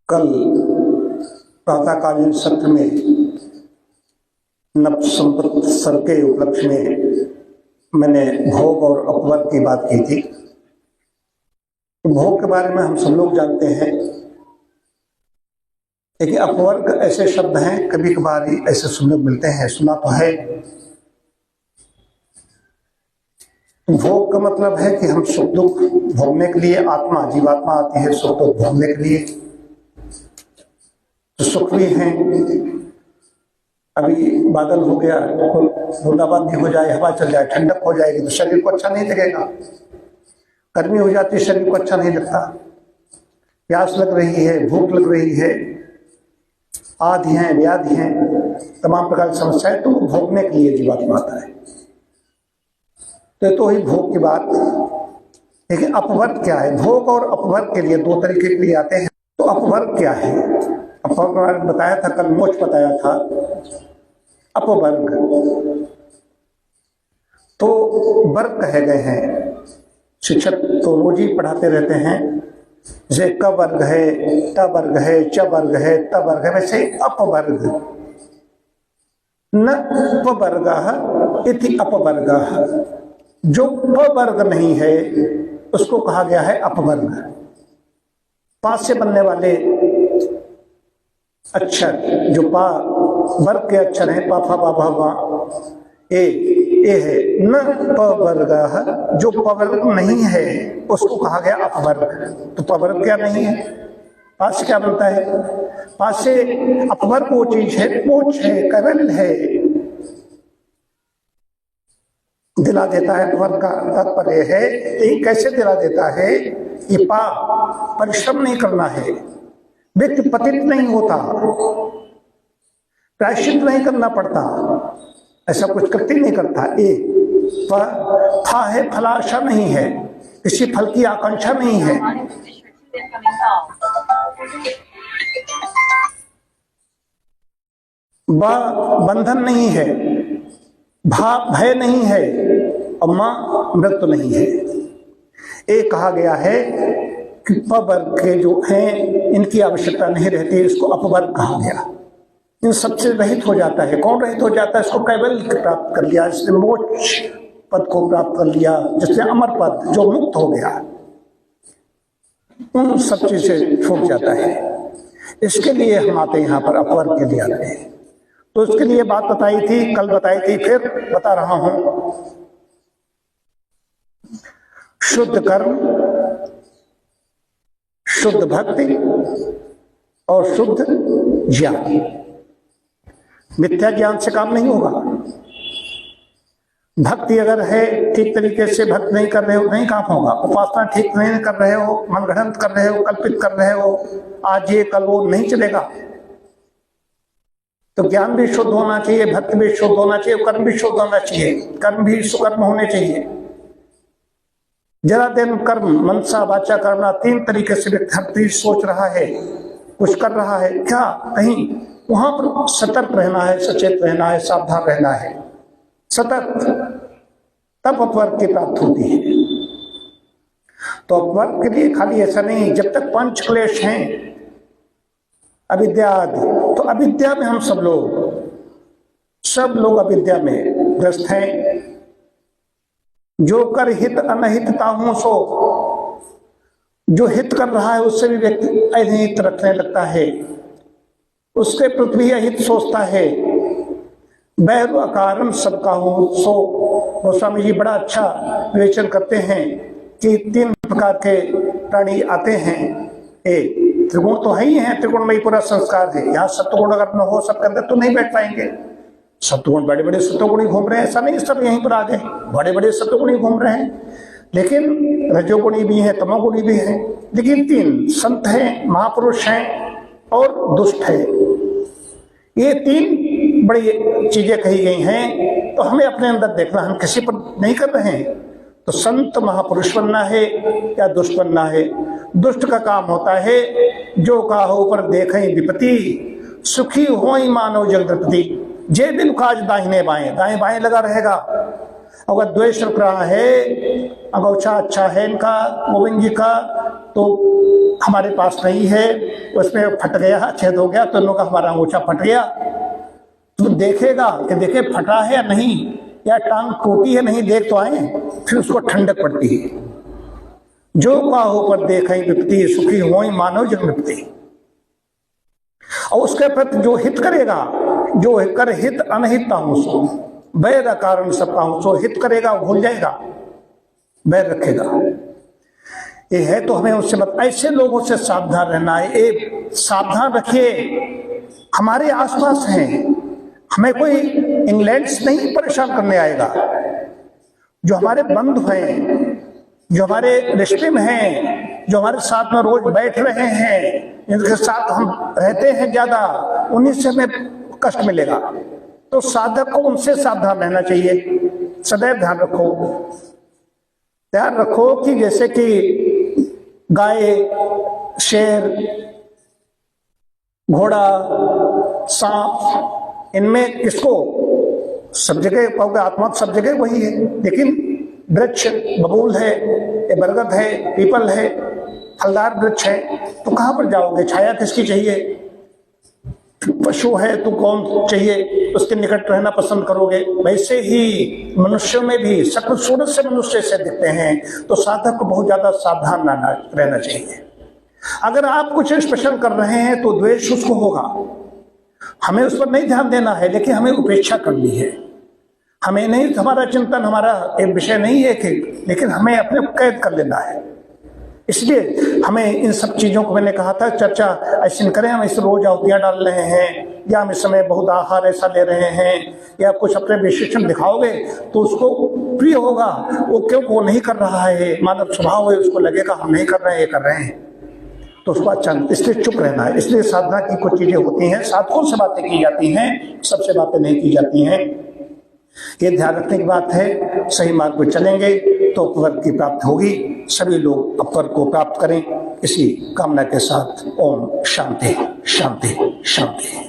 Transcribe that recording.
कल प्रातःकालीन सत्र में नवसंवत्सर के उपलक्ष्य में मैंने भोग और अपवर्ग की बात की थी। तो भोग के बारे में हम सब लोग जानते हैं, लेकिन अपवर्ग ऐसे शब्द हैं कभी कभार ही ऐसे सुनने मिलते हैं, सुना तो है। भोग का मतलब है कि हम सुख दुख भोगने के लिए आत्मा जीवात्मा आती है, सुख दुख भोगने के लिए। तो सुख भी हैं, अभी बादल हो गया, बूंदाबांदी हो जाए, हवा चल जाए, ठंडक हो जाएगी तो शरीर को अच्छा नहीं लगेगा। गर्मी हो जाती है, शरीर को अच्छा नहीं लगता। प्यास लग रही है, भूख लग रही है, आदि हैं, व्याधि हैं, तमाम प्रकार की समस्याएं, तो भोगने के लिए जीवात्मा आता है। तो ही भोग की बात। लेकिन अपवर्ग क्या है? भोग और अपवर्ग के लिए दो तरीके के लिए आते हैं। तो अपवर्ग क्या है? अपवर्ग बताया था, कल मोक्ष बताया था। अपवर्ग तो वर्ग कहे गए हैं, शिक्षक तो रोज ही पढ़ाते रहते हैं। जैसे क वर्ग है, ट वर्ग है, च वर्ग है, त वर्ग है, वैसे अपवर्ग न उपवर्गः इति अपवर्गः। जो प वर्ग नहीं है उसको कहा गया है अपवर्ग। पा से बनने वाले अक्षर जो पा वर्ग के अक्षर हैं, पा फा बा भा वा ए है। न प वर्ग, जो प वर्ग नहीं है उसको कहा गया अपवर्ग। तो प वर्ग क्या नहीं है? पा से क्या बनता है? पा से अपवर्ग वो चीज है, पोच है, करल है, दिला देता है। अपवर्ग का तात्पर्य है ये कैसे दिला देता है? ये पा परिश्रम नहीं करना है, व्यक्ति पतित नहीं होता, प्रायश्चित नहीं करना पड़ता, ऐसा कुछ कृत्य नहीं करता। फा है, फलाशा नहीं है, किसी फल की आकांक्षा नहीं है। बंधन नहीं है, भय नहीं है, और मां मृत्यु नहीं है। एक कहा गया है कि प वर्ग के जो हैं इनकी आवश्यकता नहीं रहती, इसको अपवर्ग कहा गया। इन सबसे रहित हो जाता है। कौन रहित हो जाता है? इसको कैवल्य प्राप्त कर लिया, जिसने मोक्ष पद को प्राप्त कर लिया, जिसने अमर पद, जो मुक्त हो गया, उन सब चीज से छूट जाता है। इसके लिए हम आते यहाँ पर, अपवर्ग के लिए आते हैं। तो इसके लिए बात बताई थी, कल बताई थी, फिर बता रहा हूं। शुद्ध कर्म, शुद्ध भक्ति और शुद्ध ज्ञान। मिथ्या ज्ञान से काम नहीं होगा। भक्ति अगर है, ठीक तरीके से भक्त नहीं कर रहे हो, नहीं काम होगा। उपासना ठीक नहीं कर रहे हो, मनगढ़ंत कर रहे हो, कल्पित कर रहे हो, आज ये कल वो, नहीं चलेगा। तो ज्ञान भी शुद्ध होना चाहिए, भक्ति भी शुद्ध होना चाहिए, कर्म भी शुद्ध होना चाहिए, कर्म भी सुकर्म होने चाहिए। जरा दिन कर्म, मनसा वाचा कर्मणा, तीन तरीके से व्यक्ति सोच रहा है, कुछ कर रहा है क्या, कहीं वहां पर सतर्क रहना है, सचेत रहना है, सावधान रहना है, सतर्क, तब अपवर्ग की प्राप्ति होती है। तो अपवर्ग के लिए खाली ऐसा नहीं, जब तक पंच क्लेश हैं, अविद्या आदि, तो अविद्या में हम सब लोग अविद्या में ग्रस्त हैं। जो कर हित अनहित ताहू सो, जो हित कर रहा है उससे भी व्यक्ति अहित रखने लगता है, उसके प्रति भी अहित सोचता है। बैर अकारम सबका हूं सो। गोस्वामी जी बड़ा अच्छा विवेचन करते हैं कि तीन प्रकार के प्राणी आते हैं। एक त्रिगुण तो है ही है, त्रिगुण में ही पूरा संस्कार है। यहाँ सत्वगुण अगर न हो सबके अंदर तो नहीं बैठ पाएंगे। सत्वगुण बड़े बड़े सत्वगुणी घूम रहे हैं, ऐसा नहीं सब यहीं पर आ गए, बड़े बड़े सत्वगुणी घूम रहे हैं, लेकिन रजोगुणी भी है, तमोगुणी भी है। लेकिन तीन संत हैं, महापुरुष हैं और दुष्ट है। ये तीन बड़ी चीजें कही गई हैं। तो हमें अपने अंदर देखना, हम किसी पर नहीं कर रहे हैं। तो संत महापुरुष बनना है या दुष्ट बनना है? दुष्ट का काम होता है जो काहू पर देखें विपत्ति, सुखी हो ही मानव जगदपति। जे दिन काज दाहिने बाएं, दाएं बाएं लगा रहेगा। अगर द्वेष रख रहा है, अगौछा अच्छा है इनका, गोविंद जी का, तो हमारे पास नहीं है, उसमें फट गया, छेद हो गया, तो लोग हमारा अंगूठा फट गया, तो देखेगा कि देखे फटा है या नहीं, या टांग टूटी है नहीं, देख तो आए, फिर उसको ठंडक पड़ती है। जो काहो पर देखें विपत्ति, सुखी होई मानव जन विपत्ति। और उसके प्रति जो हित करेगा, जो कर हित अनहित ताहू सो, बैर कारण सब ताहू सो, हित करेगा भूल जाएगा, बैर रखेगा। ये है तो हमें उससे ऐसे लोगों से सावधान रहना है। एक सावधान रखिए, हमारे आसपास हैं, हमें कोई इंग्लैंड से नहीं परेशान करने आएगा। जो हमारे बंधु हैं, जो हमारे रिश्ते में हैं, जो हमारे साथ में रोज बैठ रहे हैं, जिनके साथ हम रहते हैं ज्यादा, उन्हीं से हमें कष्ट मिलेगा। तो साधक को उनसे सावधान रहना चाहिए। सदैव ध्यान रखो कि जैसे कि गाय, शेर, घोड़ा, सांप, इनमें किसको सब जगह पाओगे, आत्मा सब जगह वही है, लेकिन वृक्ष बबूल है, बरगद है, पीपल है, फलदार वृक्ष है, तो कहां पर जाओगे? छाया किसकी चाहिए? पशु है तो कौन चाहिए, उसके निकट रहना पसंद करोगे। वैसे ही मनुष्यों में भी सकल सूरत से मनुष्य से दिखते हैं, तो साधक को बहुत ज्यादा सावधान रहना चाहिए। अगर आप कुछ स्पेशल कर रहे हैं तो द्वेष उसको होगा, हमें उस पर नहीं ध्यान देना है, लेकिन हमें उपेक्षा करनी है। हमें नहीं, हमारा चिंतन, हमारा एक विषय नहीं है कि, लेकिन हमें अपने कैद कर लेना है। इसलिए हमें इन सब चीजों को, मैंने कहा था, चर्चा ऐसी करें, हम इस रोज आहुतियां डाल रहे हैं, या हम इस समय बहुत आहार ऐसा ले रहे हैं, या कुछ अपने विशेषण दिखाओगे तो उसको प्रिय होगा। वो क्यों वो नहीं कर रहा है, मानव स्वभाव है, उसको लगेगा हम नहीं कर रहे हैं, ये कर रहे हैं, तो उसको अच्छा, इसलिए चुप रहना है। इसलिए साधना की कुछ चीजें होती हैं, साधकों से बातें की जाती हैं, सबसे बातें नहीं की जाती हैं। ये ध्यान रखने की बात है। सही मार्ग पर चलेंगे तो अपवर्ग की प्राप्ति होगी। सभी लोग अपवर्ग को प्राप्त करें, इसी कामना के साथ ओम शांति शांति शांति।